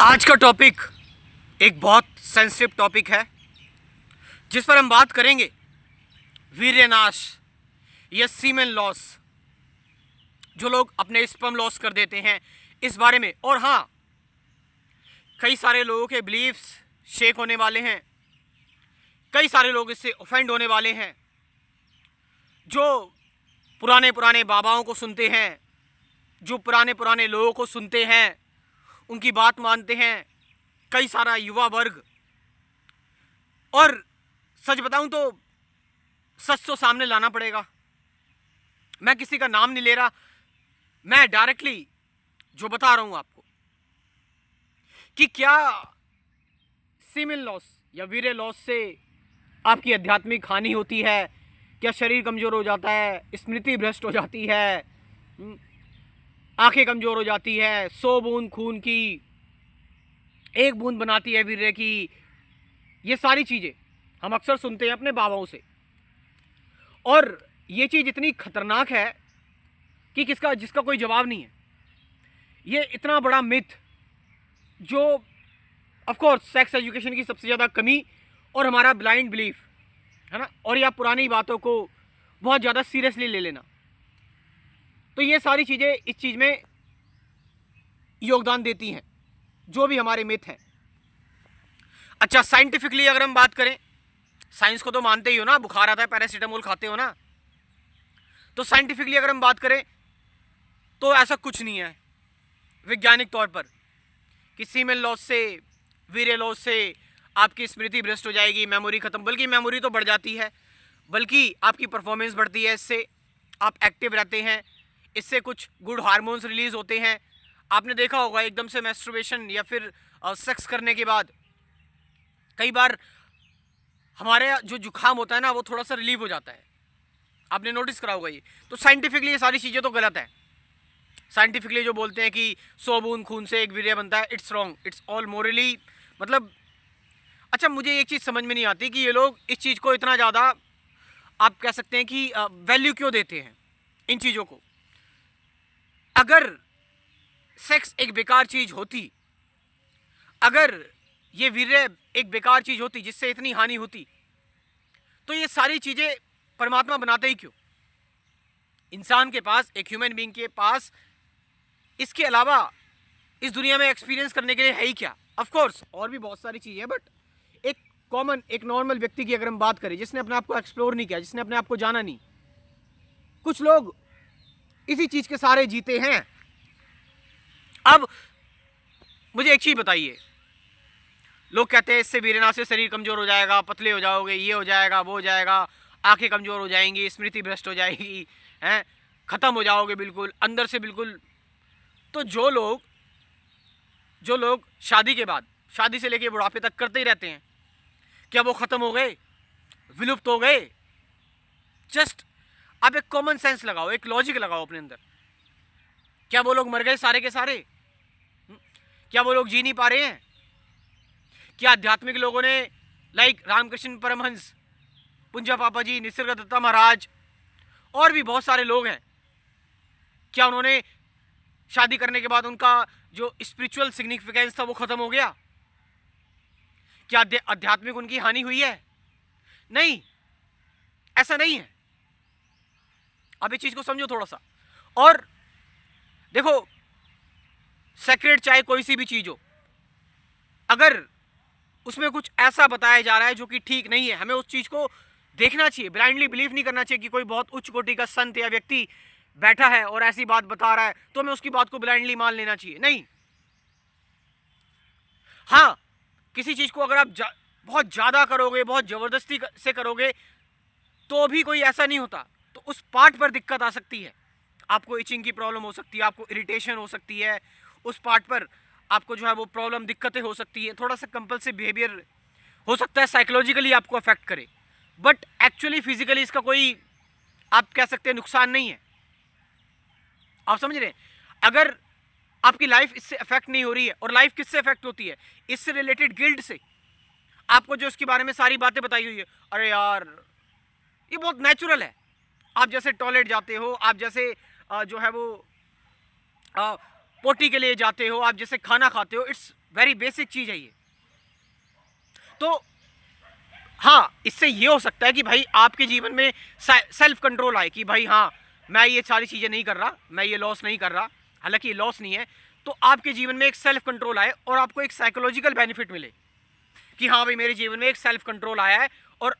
आज का टॉपिक एक बहुत सेंसिटिव टॉपिक है जिस पर हम बात करेंगे वीर्यनाश या सीमेन लॉस। जो लोग अपने स्पर्म लॉस कर देते हैं इस बारे में। और हाँ, कई सारे लोगों के बिलीफ्स शेक होने वाले हैं, कई सारे लोग इससे ऑफेंड होने वाले हैं। जो पुराने पुराने बाबाओं को सुनते हैं, जो पुराने पुराने लोगों को सुनते हैं, उनकी बात मानते हैं कई सारा युवा वर्ग। और सच बताऊं तो सच तो सामने लाना पड़ेगा। मैं किसी का नाम नहीं ले रहा, मैं डायरेक्टली जो बता रहा हूं आपको कि क्या सीमेन लॉस या वीर्य लॉस से आपकी आध्यात्मिक हानि होती है, क्या शरीर कमजोर हो जाता है, स्मृति भ्रष्ट हो जाती है, आंखें कमजोर हो जाती है, 100 बूंद खून की 1 बूंद बनाती है वीर्य की। ये सारी चीजें हम अक्सर सुनते हैं अपने बाबाओं से। और ये चीज इतनी खतरनाक है कि जिसका कोई जवाब नहीं है। ये इतना बड़ा मिथ जो ऑफ कोर्स सेक्स एजुकेशन की सबसे ज़्यादा कमी और हमारा ब्लाइंड बिलीफ है ना, और या पुरानी बातों को बहुत ज़्यादा सीरियसली ले लेना। तो ये सारी चीज़ें इस चीज़ में योगदान देती हैं, जो भी हमारे मिथ हैं। अच्छा, साइंटिफिकली अगर हम बात करें, साइंस को तो मानते ही हो ना, बुखार आता है पैरासीटामोल खाते हो ना। तो साइंटिफिकली अगर हम बात करें तो ऐसा कुछ नहीं है वैज्ञानिक तौर पर कि सीमेन लॉस से, वीर्य लॉस से आपकी स्मृति भ्रष्ट हो जाएगी, मेमोरी खत्म। बल्कि मेमोरी तो बढ़ जाती है, बल्कि आपकी परफॉर्मेंस बढ़ती है। इससे आप एक्टिव रहते हैं, इससे कुछ गुड हार्मोन्स रिलीज होते हैं। आपने देखा होगा एकदम से मैस्टरबेशन या फिर सेक्स करने के बाद कई बार हमारे जो जुकाम होता है ना, वो थोड़ा सा रिलीव हो जाता है। आपने नोटिस करा होगा ये। तो साइंटिफिकली ये सारी चीज़ें तो गलत है। साइंटिफिकली जो बोलते हैं कि 100 बूंद खून से 1 वीर्य बनता है, it's wrong, it's all morally मतलब। अच्छा, मुझे एक चीज़ समझ में नहीं आती कि ये लोग इस चीज़ को इतना ज़्यादा, आप कह सकते हैं कि वैल्यू क्यों देते हैं इन चीज़ों को। अगर सेक्स एक बेकार चीज़ होती, अगर ये वीर्य एक बेकार चीज़ होती जिससे इतनी हानि होती, तो ये सारी चीज़ें परमात्मा बनाते ही क्यों? इंसान के पास, एक ह्यूमन बीइंग के पास इसके अलावा इस दुनिया में एक्सपीरियंस करने के लिए है ही क्या? ऑफ कोर्स और भी बहुत सारी चीज़ें हैं, बट एक कॉमन, एक नॉर्मल व्यक्ति की अगर हम बात करें, जिसने अपने आप को एक्सप्लोर नहीं किया, जिसने अपने आप को जाना नहीं, कुछ लोग इसी चीज़ के सहारे जीते हैं। अब मुझे एक चीज़ बताइए, लोग कहते हैं इससे वीर्यनाश से शरीर कमजोर हो जाएगा, पतले हो जाओगे, ये हो जाएगा, वो हो जाएगा, आंखें कमजोर हो जाएंगी, स्मृति भ्रष्ट हो जाएगी, हैं, खत्म हो जाओगे बिल्कुल अंदर से बिल्कुल। तो जो लोग शादी के बाद, शादी से लेके बुढ़ापे तक करते ही रहते हैं, क्या वो खत्म हो गए, विलुप्त हो गए? जस्ट आप एक कॉमन सेंस लगाओ, एक लॉजिक लगाओ अपने अंदर। क्या वो लोग मर गए सारे के सारे? क्या वो लोग जी नहीं पा रहे हैं? क्या आध्यात्मिक लोगों ने, लाइक रामकृष्ण परमहंस, पुंजा पापा जी, निसर्गदत्ता महाराज और भी बहुत सारे लोग हैं, क्या उन्होंने शादी करने के बाद उनका जो स्पिरिचुअल सिग्निफिकेंस था वो खत्म हो गया? क्या आध्यात्मिक उनकी हानि हुई है? नहीं, ऐसा नहीं है। अब इस चीज को समझो थोड़ा सा। और देखो, सेक्रेट चाहे कोई सी भी चीज हो, अगर उसमें कुछ ऐसा बताया जा रहा है जो कि ठीक नहीं है, हमें उस चीज को देखना चाहिए। ब्लाइंडली बिलीव नहीं करना चाहिए कि कोई बहुत उच्च कोटि का संत या व्यक्ति बैठा है और ऐसी बात बता रहा है तो हमें उसकी बात को ब्लाइंडली मान लेना चाहिए, नहीं। हाँ, किसी चीज को अगर आप बहुत ज्यादा करोगे, बहुत जबरदस्ती से करोगे, तो भी कोई ऐसा नहीं होता, तो उस पार्ट पर दिक्कत आ सकती है। आपको इचिंग की प्रॉब्लम हो सकती है, आपको इरिटेशन हो सकती है, उस पार्ट पर आपको जो है वो प्रॉब्लम, दिक्कतें हो सकती है, थोड़ा सा कंपल्सिव बिहेवियर हो सकता है, साइकोलॉजिकली आपको अफेक्ट करे, बट एक्चुअली फिजिकली इसका कोई, आप कह सकते हैं, नुकसान नहीं है। आप समझ रहे हैं? अगर आपकी लाइफ इससे अफेक्ट नहीं हो रही है, और लाइफ किससे अफेक्ट होती है? इससे रिलेटेड गिल्ट से। आपको जो इसके बारे में सारी बातें बताई हुई है, अरे यार ये बहुत नेचुरल है। आप जैसे टॉयलेट जाते हो, आप जैसे जो है वो पोटी के लिए जाते हो, आप जैसे खाना खाते हो, इट्स वेरी बेसिक चीज़ है ये। तो हाँ, इससे ये हो सकता है कि भाई आपके जीवन में सेल्फ कंट्रोल आए कि भाई हाँ, मैं ये सारी चीज़ें नहीं कर रहा, मैं ये लॉस नहीं कर रहा, हालांकि ये लॉस नहीं है। तो आपके जीवन में एक सेल्फ कंट्रोल आए और आपको एक साइकोलॉजिकल बेनिफिट मिले कि हाँ भाई मेरे जीवन में एक सेल्फ कंट्रोल आया है। और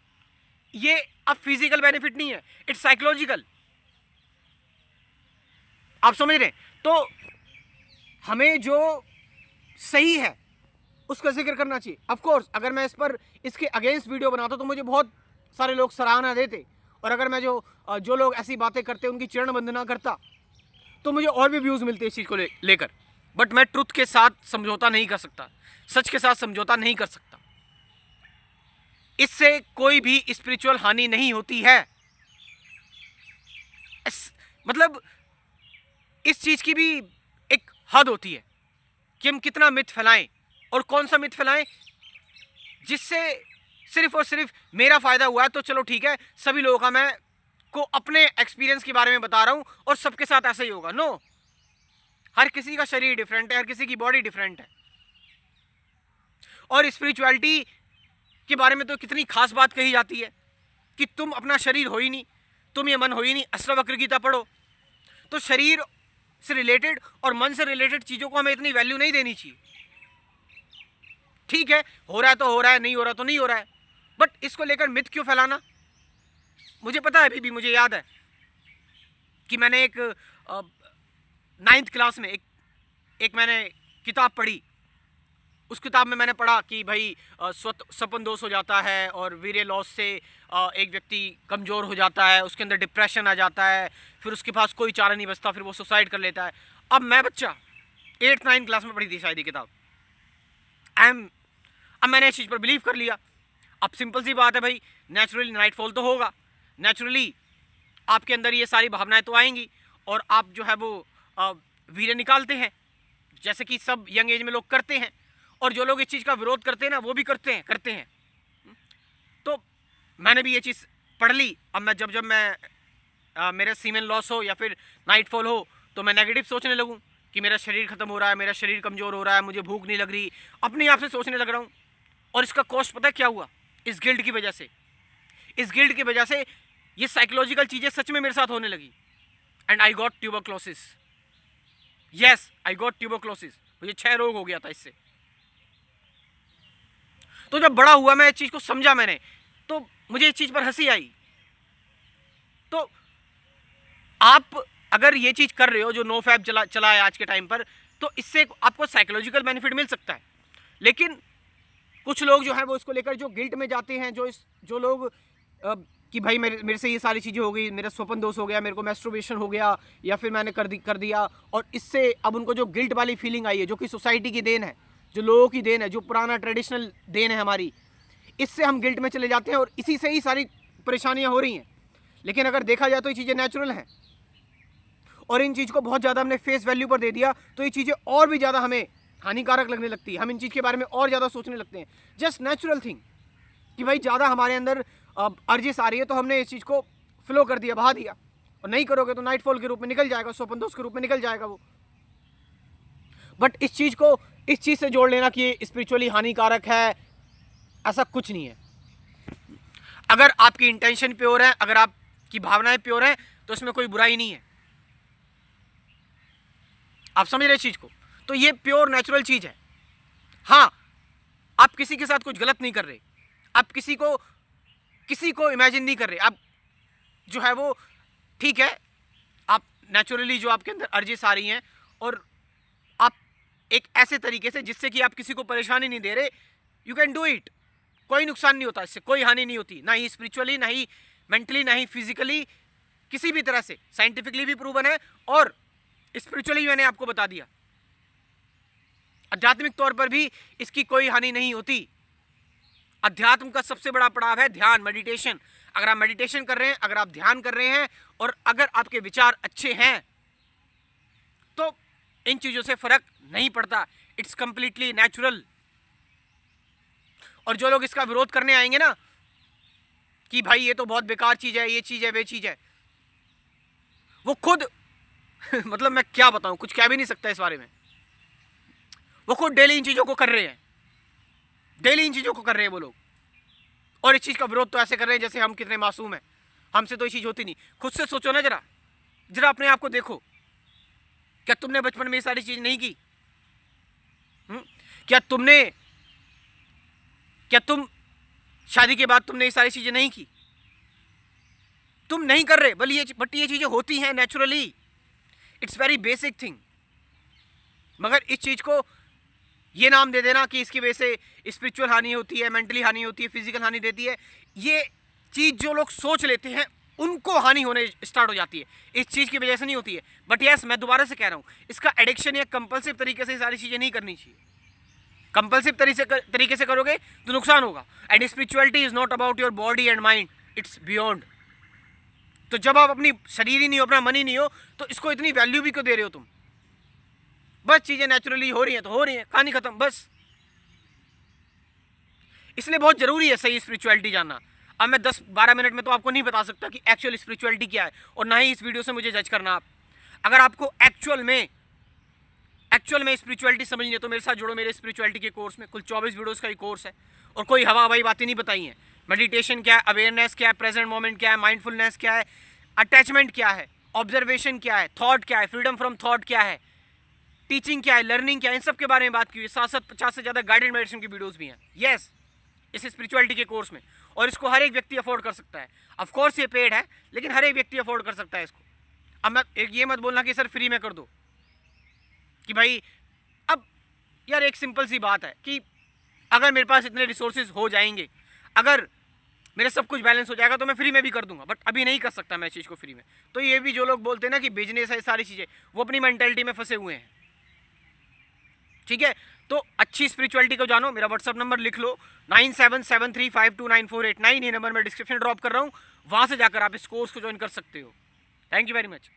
ये अब फिजिकल बेनिफिट नहीं है, इट्स साइकोलॉजिकल। आप समझ रहे हैं? तो हमें जो सही है उसका जिक्र करना चाहिए। ऑफ कोर्स अगर मैं इसके अगेंस्ट वीडियो बनाता तो मुझे बहुत सारे लोग सराहना देते, और अगर मैं जो लोग ऐसी बातें करते उनकी चरण वंदना करता तो मुझे और भी व्यूज़ मिलते इस चीज़ को लेकर। बट मैं ट्रुथ के साथ समझौता नहीं कर सकता, सच के साथ समझौता नहीं कर सकता। इससे कोई भी स्पिरिचुअल हानि नहीं होती है। मतलब इस चीज़ की भी एक हद होती है कि हम कितना मिथ फैलाएं, और कौन सा मिथ फैलाएं जिससे सिर्फ और सिर्फ मेरा फ़ायदा हुआ है तो चलो ठीक है, सभी लोगों का मैं को अपने एक्सपीरियंस के बारे में बता रहा हूं और सबके साथ ऐसा ही होगा। नो, हर किसी का शरीर डिफरेंट है, हर किसी की बॉडी डिफरेंट है। और स्पिरिचुअलिटी के बारे में तो कितनी खास बात कही जाती है कि तुम अपना शरीर हो ही नहीं, तुम ये मन हो ही नहीं। अष्टावक्र गीता पढ़ो। तो शरीर से रिलेटेड और मन से रिलेटेड चीज़ों को हमें इतनी वैल्यू नहीं देनी चाहिए। ठीक है, हो रहा है तो हो रहा है, नहीं हो रहा तो नहीं हो रहा है, बट इसको लेकर मिथ क्यों फैलाना? मुझे पता है, अभी भी मुझे याद है कि मैंने एक 9th क्लास में एक मैंने किताब पढ़ी। उस किताब में मैंने पढ़ा कि भाई सपन दोष हो जाता है और वीर्य लॉस से एक व्यक्ति कमज़ोर हो जाता है, उसके अंदर डिप्रेशन आ जाता है, फिर उसके पास कोई चारा नहीं बचता, फिर वो सुसाइड कर लेता है। अब मैं बच्चा 8th 9th क्लास में पढ़ी थी शायद ये किताब। अब मैंने इस चीज़ पर बिलीव कर लिया। अब सिंपल सी बात है भाई, नेचुरली नाइटफॉल तो होगा, नेचुरली आपके अंदर ये सारी भावनाएं तो आएंगी और आप जो है वो वीर्य निकालते हैं, जैसे कि सब यंग एज में लोग करते हैं। और जो लोग इस चीज़ का विरोध करते हैं ना, वो भी करते हैं। तो मैंने भी ये चीज़ पढ़ ली। अब मैं जब मैं मेरा सीमेन लॉस हो या फिर नाइटफॉल हो तो मैं नेगेटिव सोचने लगूँ कि मेरा शरीर ख़त्म हो रहा है, मेरा शरीर कमज़ोर हो रहा है, मुझे भूख नहीं लग रही, अपने आप से सोचने लग रहा हूँ। और इसका कॉस्ट पता है क्या हुआ? इस गिल्ट की वजह से, इस गिल्ट की वजह से ये साइकोलॉजिकल चीज़ें सच में मेरे साथ होने लगी। And I got tuberculosis. Yes, I got tuberculosis. मुझे 6 रोग हो गया था इससे। तो जब बड़ा हुआ, मैं इस चीज़ को समझा मैंने, तो मुझे इस चीज़ पर हंसी आई। तो आप अगर ये चीज़ कर रहे हो जो नो फैब चला है आज के टाइम पर, तो इससे आपको साइकोलॉजिकल बेनिफिट मिल सकता है। लेकिन कुछ लोग जो है वो इसको लेकर जो गिल्ट में जाते हैं, जो लोग कि भाई मेरे से ये सारी चीज़ें हो गई, मेरा स्वपन दोष हो गया, मेरे को मैस्टरबेशन हो गया, या फिर मैंने कर दिया, और इससे अब उनको जो गिल्ट वाली फीलिंग आई है, जो कि सोसाइटी की देन है, जो लोगों की देन है, जो पुराना ट्रेडिशनल देन है हमारी, इससे हम गिल्ट में चले जाते हैं और इसी से ही सारी परेशानियां हो रही हैं। लेकिन अगर देखा जाए तो ये चीज़ें नेचुरल हैं, और इन चीज़ को बहुत ज़्यादा हमने फेस वैल्यू पर दे दिया तो ये चीज़ें और भी ज़्यादा हमें हानिकारक लगने लगती है। हम इन चीज़ के बारे में और ज़्यादा सोचने लगते हैं। जस्ट नेचुरल थिंग कि भाई ज़्यादा हमारे अंदर अर्जिश आ रही है तो हमने इस चीज़ को फ्लो कर दिया, बहा दिया, और नहीं करोगे तो नाइटफॉल के रूप में निकल जाएगा, स्वपन दोष के रूप में निकल जाएगा वो। बट इस चीज़ से जोड़ लेना कि ये स्पिरिचुअली हानिकारक है, ऐसा कुछ नहीं है। अगर आपकी इंटेंशन प्योर है, अगर आपकी भावनाएं प्योर हैं, तो इसमें कोई बुराई नहीं है। आप समझ रहे इस चीज़ को? तो ये प्योर नेचुरल चीज़ है। हाँ, आप किसी के साथ कुछ गलत नहीं कर रहे, आप किसी को इमेजिन नहीं कर रहे, आप जो है वो ठीक है, आप नेचुरली जो आपके अंदर अर्जिश आ रही हैं और आप एक ऐसे तरीके से जिससे कि आप किसी को परेशानी नहीं दे रहे, यू कैन डू इट। कोई नुकसान नहीं होता, इससे कोई हानि नहीं होती, ना ही स्पिरिचुअली, ना ही मेंटली, ना ही फिजिकली, किसी भी तरह से। साइंटिफिकली भी प्रूवन है और स्पिरिचुअली मैंने आपको बता दिया, आध्यात्मिक तौर पर भी इसकी कोई हानि नहीं होती। अध्यात्म का सबसे बड़ा पड़ाव है ध्यान, मेडिटेशन। अगर आप मेडिटेशन कर रहे हैं, अगर आप ध्यान कर रहे हैं और अगर आपके विचार अच्छे हैं तो इन चीजों से फर्क नहीं पड़ता। It's completely natural. और जो लोग इसका विरोध करने आएंगे ना कि भाई ये तो बहुत बेकार चीज है, ये चीज है, वे चीज है, वो खुद मतलब मैं क्या बताऊं, कुछ कह भी नहीं सकता इस बारे में। वो खुद डेली इन चीज़ों को कर रहे हैं, डेली इन चीज़ों को कर रहे हैं वो लोग, और इस चीज़ का विरोध तो ऐसे कर रहे हैं जैसे हम कितने मासूम हैं, हमसे तो ये चीज़ होती नहीं। खुद से सोचो ना, जरा जरा अपने आप को देखो, क्या तुमने बचपन में ये सारी चीज़ नहीं की? क्या तुम शादी के बाद तुमने ये सारी चीज़ें नहीं की? तुम नहीं कर रहे, बट ये चीज़ें होती हैं naturally, it's very basic thing. मगर इस चीज़ को ये नाम दे देना कि इसकी वजह से स्पिरिचुअल हानि होती है, मेंटली हानि होती है, फिजिकल हानि देती है, ये चीज़ जो लोग सोच लेते हैं उनको हानि होने स्टार्ट हो जाती है, इस चीज़ की वजह से नहीं होती है। बट यस, मैं दोबारा से कह रहा हूँ, इसका एडिक्शन या कंपल्सिव तरीके से ये सारी चीज़ें नहीं करनी चाहिए। कंपल्सिव तरीके से करोगे तो नुकसान होगा। And spirituality is not about your body and mind, it's beyond. तो जब आप अपनी शरीर ही नहीं हो, अपना मन ही नहीं हो, तो इसको इतनी वैल्यू भी क्यों दे रहे हो तुम? बस चीज़ें नेचुरली हो रही हैं तो हो रही हैं, कहानी खत्म, बस। इसलिए बहुत ज़रूरी है सही स्पिरिचुअलिटी जानना। अब मैं 10-12 मिनट में तो आपको नहीं बता सकता कि एक्चुअल स्पिरिचुअलिटी क्या है, और ना ही इस वीडियो से मुझे जज करना आप। अगर आपको एक्चुअल में स्पिरिचुअलिटी समझनी है तो मेरे साथ जुड़ो, मेरे स्पिरिचुअलिटी के कोर्स में कुल 24 वीडियोस का ही कोर्स है, और कोई हवा हवाई बातें नहीं बताई हैं। मेडिटेशन क्या है, अवेयरनेस क्या है, प्रेजेंट मोमेंट क्या है, माइंडफुलनेस क्या है, अटैचमेंट क्या है, ऑब्जर्वेशन क्या है, थॉट क्या है, फ्रीडम फ्रॉम थॉट क्या है, टीचिंग क्या है, लर्निंग क्या है, इन सब के बारे में बात की हुई। 50 से ज़्यादा गाइडेड मेडिटेशन की वीडियोस भी हैं, यस, इस स्पिरिचुअलिटी के कोर्स में। और इसको हर एक व्यक्ति अफोर्ड कर सकता है। ऑफ कोर्स ये पेड है, लेकिन हर एक व्यक्ति अफोर्ड कर सकता है इसको। अब मैं एक ये मत बोलना कि सर फ्री में कर दो, कि भाई अब यार एक सिंपल सी बात है कि अगर मेरे पास इतने रिसोर्सेज हो जाएंगे, अगर मेरा सब कुछ बैलेंस हो जाएगा तो मैं फ्री में भी कर दूंगा, बट अभी नहीं कर सकता मैं इस चीज़ को फ्री में। तो ये भी जो लोग बोलते हैं ना कि बिजनेस है, सारी चीज़ें, वो अपनी मेंटेलिटी में फंसे हुए हैं, ठीक है। तो अच्छी स्पिरिचुअलिटी को जानो। मेरा व्हाट्सअप नंबर लिख लो, 9773529489, ये नंबर मैं डिस्क्रिप्शन ड्रॉप कर रहा हूँ, वहाँ से जाकर आप इस कोर्स को ज्वाइन कर सकते हो। Thank you very much.